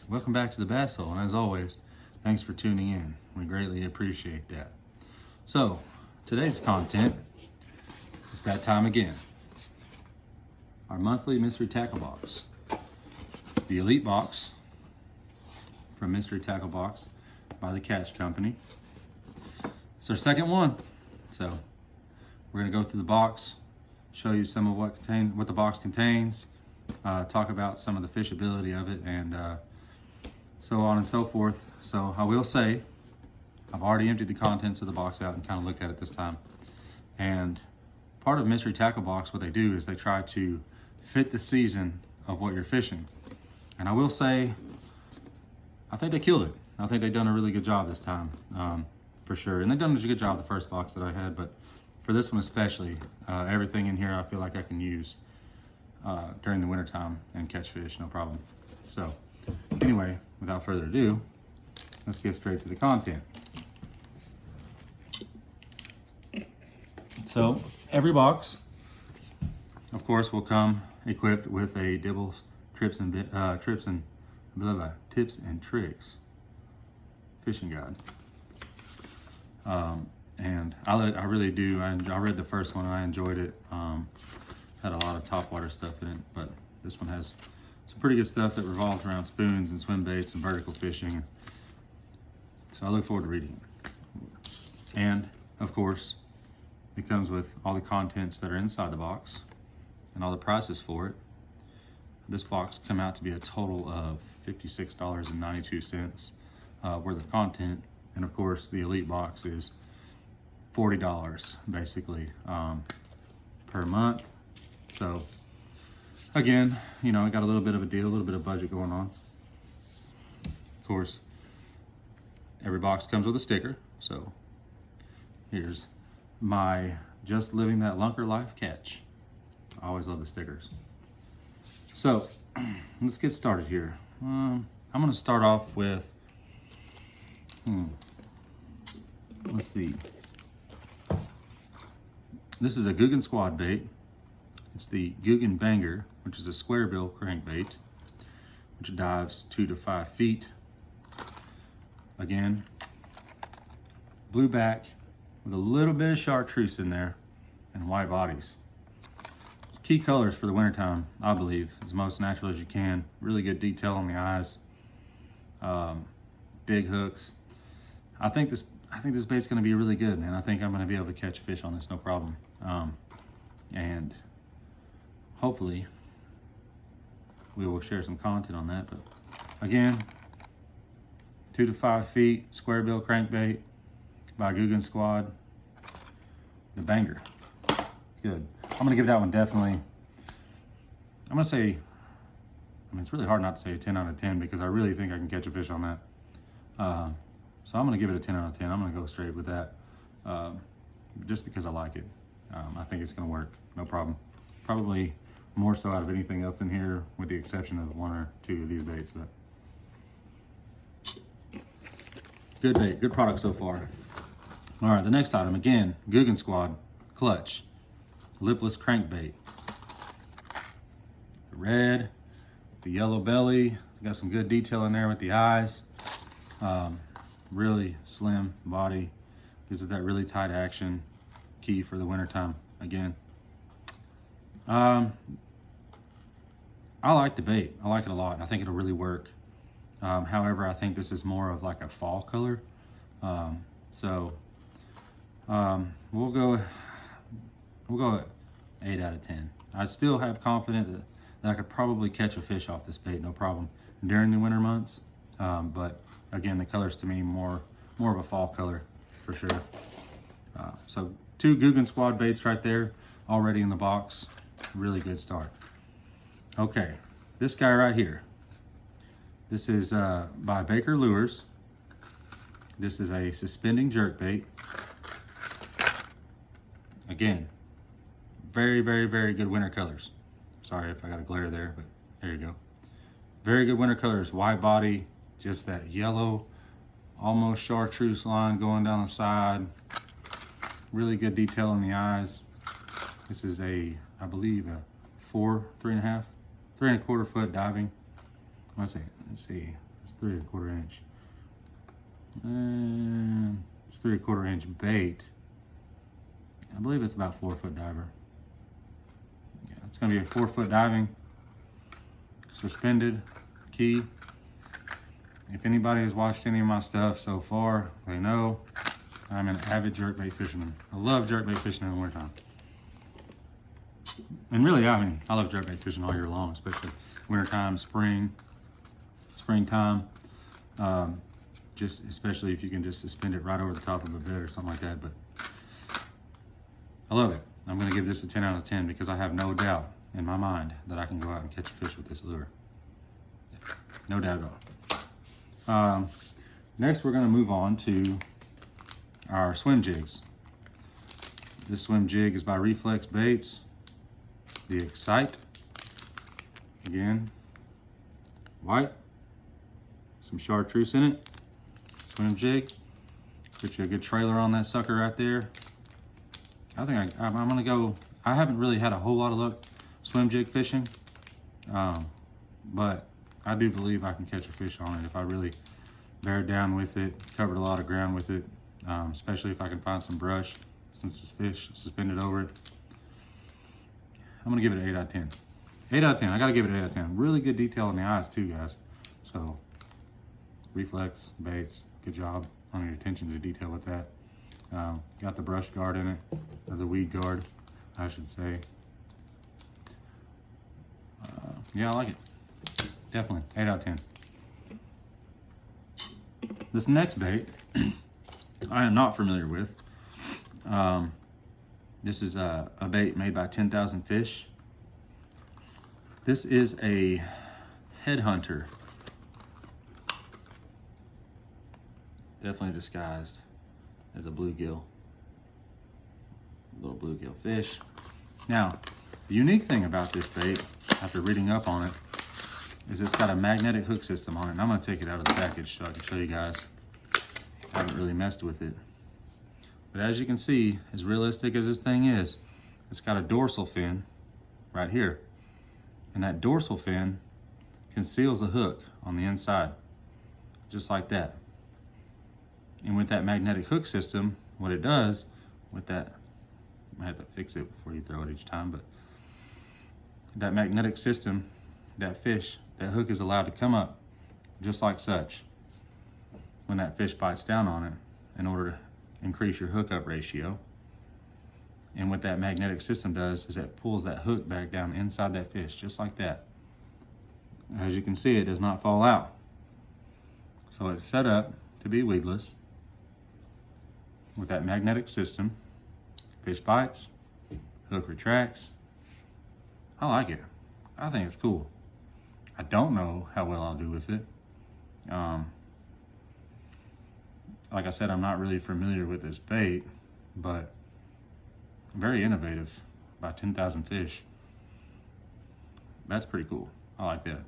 Welcome back to the Bass Hole, and as always, thanks for tuning in. We greatly appreciate that. So, today's content is that time again. Our monthly mystery tackle box. The Elite Box from Mystery Tackle Box by the Catch Company. It's our second one. So, we're going to go through the box, show you some of what the box contains, talk about some of the fishability of it, and so on and so forth. So I will say, I've already emptied the contents of the box out and kind of looked at it this time. And part of Mystery Tackle Box, what they do is they try to fit the season of what you're fishing. And I will say, I think they killed it. I think they've done a really good job this time, for sure. And they've done a good job the first box that I had, but for this one especially, everything in here I feel like I can use during the wintertime and catch fish, no problem. So anyway, without further ado, let's get straight to the content. So every box, of course, will come equipped with a Dibbles tips and tricks fishing guide. And I really do. I read the first one and I enjoyed it. Had a lot of topwater stuff in it, but this one has some pretty good stuff that revolves around spoons and swim baits and vertical fishing. So I look forward to reading it. And of course, it comes with all the contents that are inside the box and all the prices for it. This box come out to be a total of $56.92 worth of content. And of course, the Elite Box is $40 basically per month. So again, you know, I got a little bit of a deal, a little bit of budget going on. Of course, every box comes with a sticker. So here's my Just Living That Lunker Life catch. I always love the stickers. So let's get started here. I'm gonna start off with, let's see. This is a Guggen Squad bait. It's the Guggen Banger, which is a square bill crankbait, which dives 2 to 5 feet. Again, blue back with a little bit of chartreuse in there and white bodies. It's key colors for the wintertime, I believe. As most natural as you can. Really good detail on the eyes. Big hooks. I think this bait's gonna be really good, man. I think I'm gonna be able to catch a fish on this, no problem. And hopefully we will share some content on that. But again, 2 to 5 feet, square bill crankbait by Guggen Squad, the Banger. Good. I'm gonna give that one definitely, I'm gonna say, I mean, it's really hard not to say a 10 out of 10 because I really think I can catch a fish on that. So I'm gonna give it a 10 out of 10. I'm gonna go straight with that, just because I like it. I think it's gonna work, no problem. Probably more so out of anything else in here, with the exception of 1 or 2 of these baits. But good bait, good product so far. All right, the next item, again, Guggen Squad clutch, lipless crankbait. The red, the yellow belly, got some good detail in there with the eyes. Really slim body, gives it that really tight action, key for the wintertime again. I like the bait. I like it a lot. I think it'll really work. However, I think this is more of like a fall color. We'll go at 8 out of 10. I still have confidence that I could probably catch a fish off this bait, no problem, during the winter months. But again, the colors to me more of a fall color for sure. So 2 Guggen Squad baits right there, already in the box. Really good start. Okay, this guy right here. This is by Baker Lures. This is a suspending jerkbait. Again, very, very, very good winter colors. Sorry if I got a glare there, but there you go. Very good winter colors, wide body, just that yellow, almost chartreuse line going down the side. Really good detail in the eyes. This is a, I believe, a 3.25 foot diving. Let's see, It's 3¼ inch. And it's 3¼ inch bait. I believe it's about 4-foot diver. Yeah, it's gonna be a 4-foot diving, suspended key. If anybody has watched any of my stuff so far, they know I'm an avid jerkbait fisherman. I love jerkbait fishing in the wintertime. And really, I mean, I love jerkbait fishing all year long, especially wintertime, springtime. Just especially if you can just suspend it right over the top of a bed or something like that. But I love it. I'm gonna give this a 10 out of 10 because I have no doubt in my mind that I can go out and catch a fish with this lure. No doubt at all. Next, we're gonna move on to our swim jigs. This swim jig is by Reflex Baits, the Excite. Again, white, some chartreuse in it, swim jig. Put you a good trailer on that sucker right there. I think I'm gonna go, I haven't really had a whole lot of luck swim jig fishing, but I do believe I can catch a fish on it if I really bear down with it, covered a lot of ground with it, especially if I can find some brush since there's fish suspended over it. I'm gonna give it an 8 out of 10. 8 out of 10, I gotta give it an 8 out of 10. Really good detail in the eyes too, guys. So, Reflex Baits, good job on your attention to detail with that. Got the brush guard in it, or the weed guard, I should say. Yeah, I like it. Definitely, 8 out of 10. This next bait, I am not familiar with. This is a bait made by 10,000 Fish. This is a headhunter. Definitely disguised as a bluegill. Little bluegill fish. Now, the unique thing about this bait, after reading up on it, is it's got a magnetic hook system on it. And I'm gonna take it out of the package so I can show you guys. I haven't really messed with it. But as you can see, as realistic as this thing is, it's got a dorsal fin right here. And that dorsal fin conceals the hook on the inside, just like that. And with that magnetic hook system, what it does with that, I might have to fix it before you throw it each time, but that magnetic system, that fish, that hook is allowed to come up just like such when that fish bites down on it in order to increase your hookup ratio. And what that magnetic system does is it pulls that hook back down inside that fish, just like that. As you can see, it does not fall out. So it's set up to be weedless with that magnetic system. Fish bites, hook retracts. I like it. I think it's cool. I don't know how well I'll do with it. Like I said, I'm not really familiar with this bait, but very innovative by 10,000 Fish. That's pretty cool. I like that.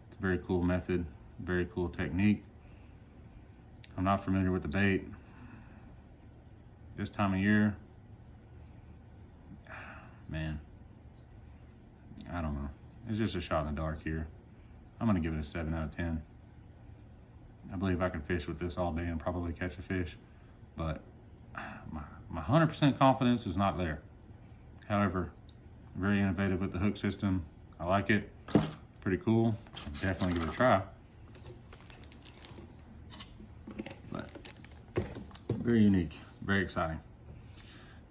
It's a very cool method, very cool technique. I'm not familiar with the bait. This time of year, man, I don't know. It's just a shot in the dark here. I'm gonna give it a 7 out of 10. I believe I can fish with this all day and probably catch a fish, but my 100% confidence is not there. However, very innovative with the hook system. I like it. Pretty cool. Definitely give it a try. But very unique, very exciting.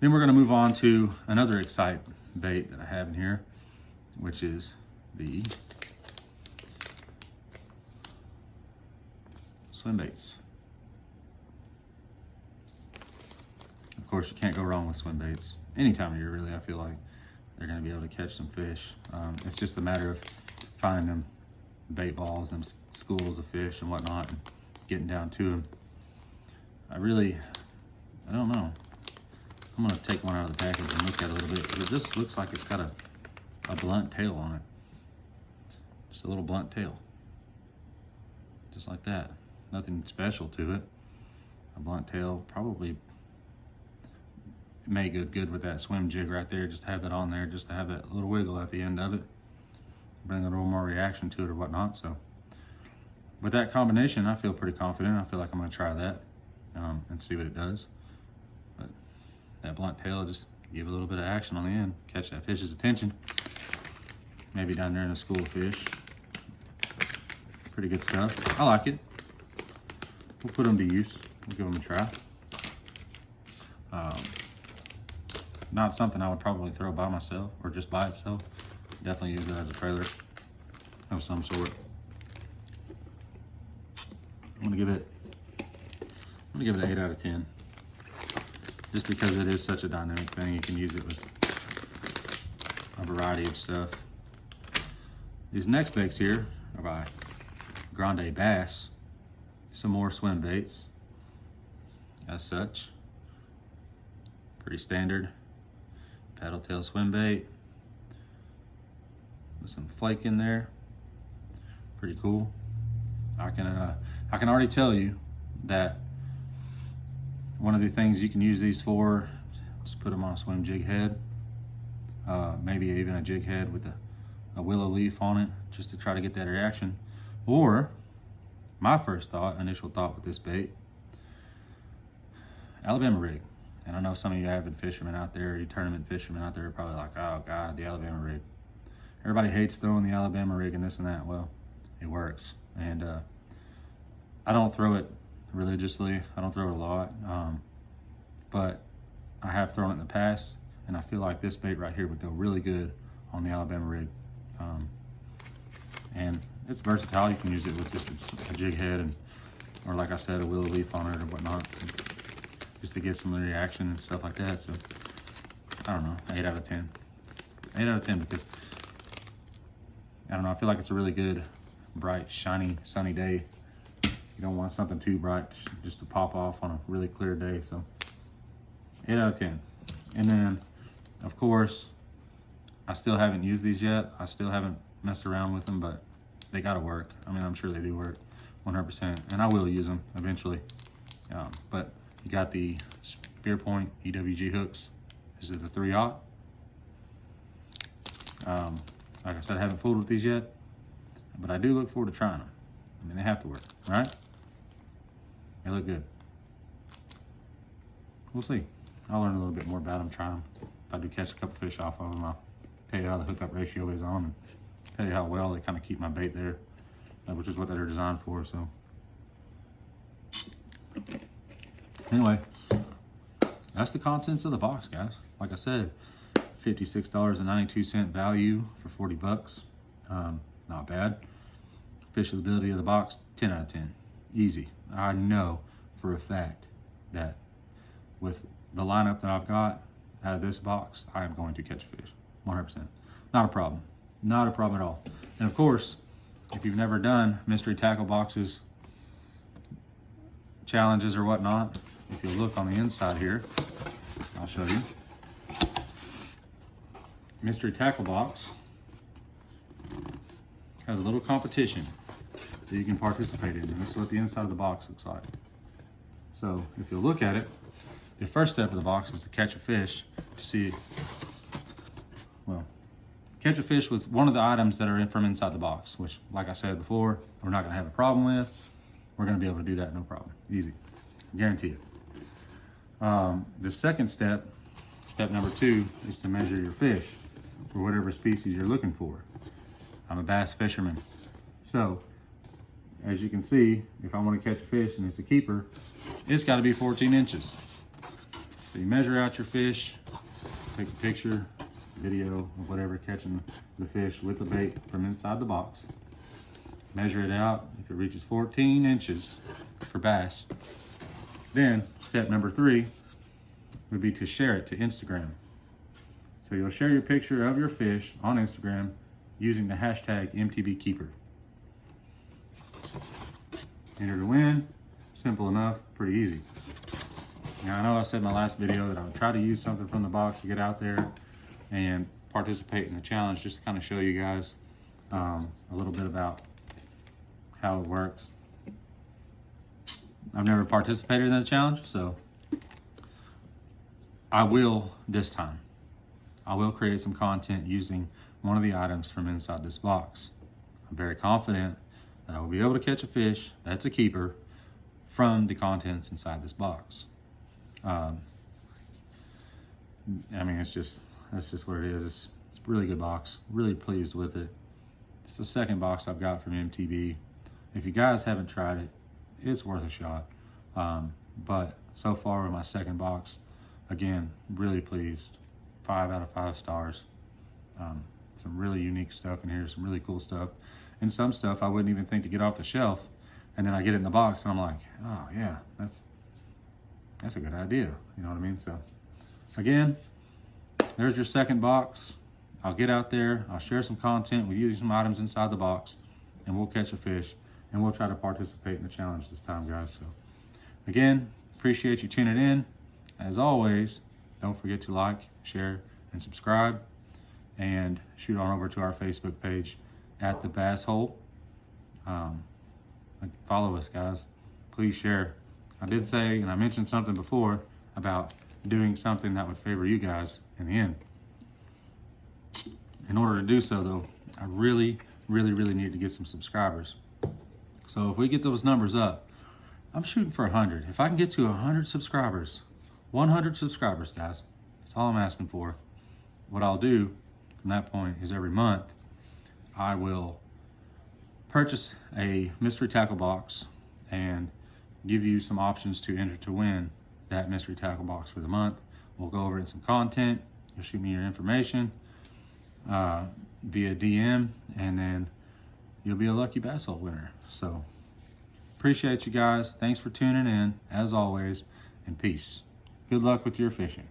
Then we're gonna move on to another Excite bait that I have in here, which is the swim baits. Of course, you can't go wrong with swim baits. Any time of year, really, I feel like they're gonna be able to catch some fish. It's just a matter of finding them bait balls, them schools of fish and whatnot, and getting down to them. I don't know. I'm gonna take one out of the package and look at it a little bit. It just looks like it's got a blunt tail on it. Just a little blunt tail. Just like that. Nothing special to it. A blunt tail probably may go good with that swim jig right there. Just to have that on there, just to have that little wiggle at the end of it. Bring a little more reaction to it or whatnot. So with that combination, I feel pretty confident. I feel like I'm gonna try that and see what it does. But that blunt tail, just give a little bit of action on the end, catch that fish's attention. Maybe down there in a school of fish. Pretty good stuff. I like it. We'll put them to use. We'll give them a try. Not something I would probably throw by myself or just by itself. Definitely use it as a trailer of some sort. I'm gonna give it an 8 out of 10. Just because it is such a dynamic thing, you can use it with a variety of stuff. These next baits here are by Grande Bass. Some more swim baits as such. Pretty standard paddle tail swim bait with some flake in there. Pretty cool. I can already tell you that one of the things you can use these for is put them on a swim jig head, maybe even a jig head with a willow leaf on it, just to try to get that reaction. Or my initial thought with this bait, Alabama rig. And I know some of you avid fishermen out there, you tournament fishermen out there are probably like, oh God, the Alabama rig. Everybody hates throwing the Alabama rig and this and that. Well, it works. And I don't throw it religiously. I don't throw it a lot. But I have thrown it in the past, and I feel like this bait right here would go really good on the Alabama rig. And it's versatile. You can use it with just a jig head or like I said, a willow leaf on it or whatnot, just to get some reaction and stuff like that. So I don't know, 8 out of 10. 8 out of 10 because I don't know, I feel like it's a really good, bright, shiny, sunny day. You don't want something too bright just to pop off on a really clear day. So 8 out of 10. And then, of course, I still haven't used these yet. I still haven't messed around with them, but they gotta work. I mean, I'm sure they do work 100%, and I will use them eventually. But you got the Spear Point EWG hooks. This is the 3/0. Like I said, I haven't fooled with these yet, but I do look forward to trying them. I mean, they have to work, right? They look good. We'll see. I'll learn a little bit more about them, try them. If I do catch a couple fish off of them, I'll tell you how the hookup ratio is on and tell you how well they kind of keep my bait there, which is what they're designed for. So anyway, that's the contents of the box, guys. Like I said, $56.92 value for 40 bucks. Not bad. Fishability of the box, 10 out of 10. Easy. I know for a fact that with the lineup that I've got out of this box, I am going to catch fish, 100%. Not a problem. Not a problem at all. And of course, if you've never done mystery tackle boxes, challenges or whatnot, if you look on the inside here, I'll show you. Mystery tackle box has a little competition that you can participate in. And this is what the inside of the box looks like. So if you look at it, the first step of the box is to catch a fish to see, well, catch a fish with one of the items that are in from inside the box, which, like I said before, we're not gonna have a problem with. We're gonna be able to do that, no problem, easy, guarantee it. The second step, step number 2, is to measure your fish for whatever species you're looking for. I'm a bass fisherman. So, as you can see, if I want to catch a fish and it's a keeper, it's got to be 14 inches. So you measure out your fish, take a picture, video of whatever, catching the fish with the bait from inside the box. Measure it out. If it reaches 14 inches for bass, then step number 3 would be to share it to Instagram. So you'll share your picture of your fish on Instagram using the hashtag MTBKeeper. Enter to win. Simple enough, pretty easy. Now I know I said in my last video that I would try to use something from the box to get out there and participate in the challenge, just to kind of show you guys a little bit about how it works. I've never participated in that challenge, so I will this time. I will create some content using one of the items from inside this box. I'm very confident that I will be able to catch a fish that's a keeper from the contents inside this box. I mean, that's just what it is. It's a really good box. Really pleased with it. It's the second box I've got from MTB. If you guys haven't tried it, it's worth a shot. But so far with my second box, again, really pleased. 5 out of 5 stars. Some really unique stuff in here, some really cool stuff. And some stuff I wouldn't even think to get off the shelf. And then I get it in the box and I'm like, oh yeah, that's a good idea. You know what I mean? So again, there's your second box. I'll get out there, I'll share some content with you, some items inside the box, and we'll catch a fish, and we'll try to participate in the challenge this time, guys. So again, appreciate you tuning in. As always, don't forget to like, share, and subscribe, and shoot on over to our Facebook page at The Bass Hole. Follow us, guys. Please share. I did say, and I mentioned something before about doing something that would favor you guys in the end. In order to do so, though, I really need to get some subscribers. So if we get those numbers up, I'm shooting for 100. If I can get to 100 subscribers, 100 subscribers, guys, that's all I'm asking for. What I'll do from that point is every month, I will purchase a mystery tackle box and give you some options to enter to win that mystery tackle box for the month. We'll go over it in some content. You'll shoot me your information via DM, and then you'll be a lucky bass hole winner. So appreciate you guys. Thanks for tuning in, as always, and peace. Good luck with your fishing.